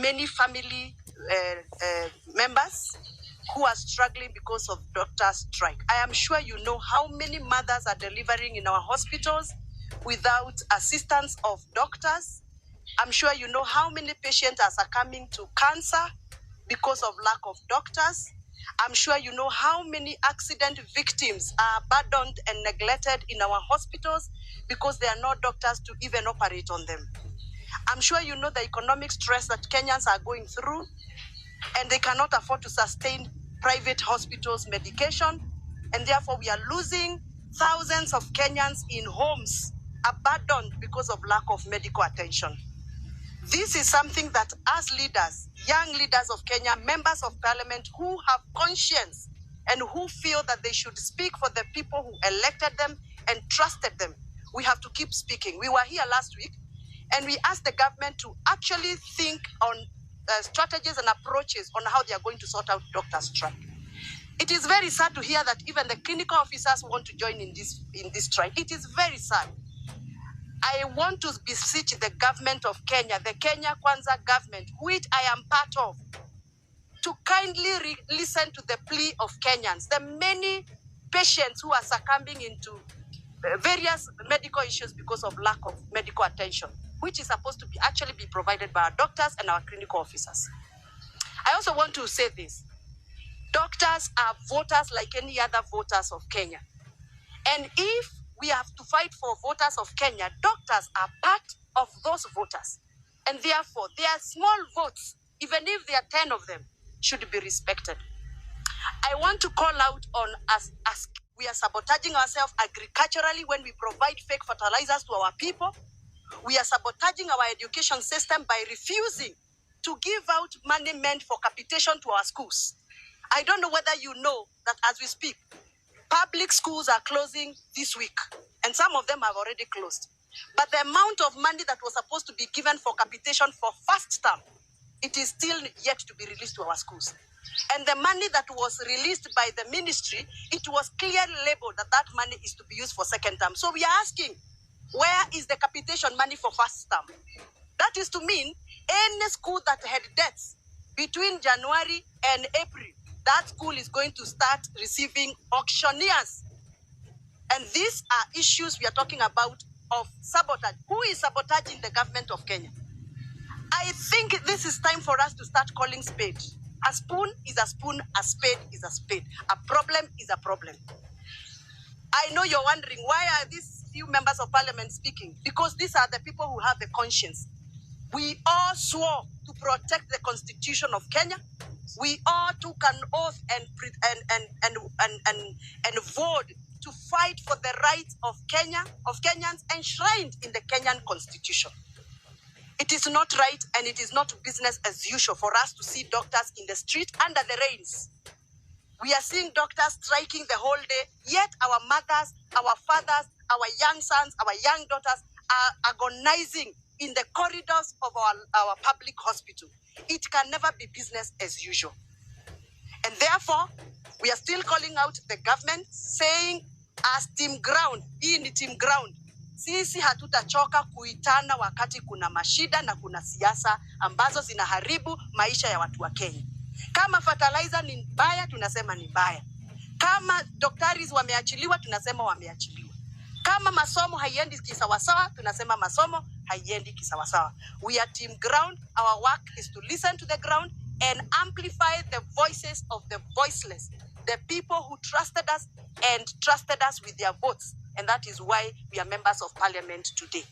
many family members who are struggling because of doctors' strike. I am sure you know how many mothers are delivering in our hospitals without assistance of doctors. I'm sure you know how many patients are succumbing to cancer because of lack of doctors. I'm sure you know how many accident victims are abandoned and neglected in our hospitals because there are no doctors to even operate on them. I'm sure you know the economic stress that Kenyans are going through, and they cannot afford to sustain private hospitals' medication, and therefore we are losing thousands of Kenyans in homes abandoned because of lack of medical attention. This is something that as leaders, young leaders of Kenya, members of parliament who have conscience and who feel that they should speak for the people who elected them and trusted them, we have to keep speaking. We were here last week and we asked the government to actually think on strategies and approaches on how they are going to sort out doctors' strike. It is very sad to hear that even the clinical officers want to join in this strike. It is very sad. I want to beseech the government of Kenya, the Kenya Kwanza government, which I am part of, to kindly listen to the plea of Kenyans, the many patients who are succumbing into various medical issues because of lack of medical attention, which is supposed to actually be provided by our doctors and our clinical officers. I also want to say this. Doctors are voters like any other voters of Kenya. And if we have to fight for voters of Kenya, doctors are part of those voters. And therefore, their small votes, even if there are 10 of them, should be respected. I want to call out on us as we are sabotaging ourselves agriculturally when we provide fake fertilizers to our people. We are sabotaging our education system by refusing to give out money meant for capitation to our schools. I don't know whether you know that as we speak, public schools are closing this week, and some of them have already closed. But the amount of money that was supposed to be given for capitation for first term, it is still yet to be released to our schools. And the money that was released by the ministry, it was clearly labeled that that money is to be used for second term. So we are asking, where is the capitation money for first term? That is to mean any school that had debts between January and April, that school is going to start receiving auctioneers. And these are issues we are talking about of sabotage. Who is sabotaging the government of Kenya? I think this is time for us to start calling spade. A spoon is a spoon, a spade is a spade. A problem is a problem. I know you're wondering, why are these few members of parliament speaking? Because these are the people who have the conscience. We all swore to protect the constitution of Kenya. We all took an oath and vote to fight for the rights of Kenyans enshrined in the Kenyan constitution. It is not right and it is not business as usual for us to see doctors in the street under the rains. We are seeing doctors striking the whole day, yet our mothers, our fathers, our young sons, our young daughters are agonizing in the corridors of our public hospital. It can never be business as usual. And therefore, we are still calling out the government, saying as team ground, hii ni team ground. Sisi hatutachoka kuitana wakati kuna mashida na kuna siasa ambazo zinaharibu maisha ya watu wa Kenya. Kama fertilizer ni mbaya, tunasema ni mbaya. Kama doctors wameachiliwa, tunasema wameachiliwa. Kama masomo haiendi kisawasawa, tunasema masomo haiendi kisawasawa. We are team ground. Our work is to listen to the ground and amplify the voices of the voiceless, the people who trusted us and trusted us with their votes. And that is why we are members of parliament today.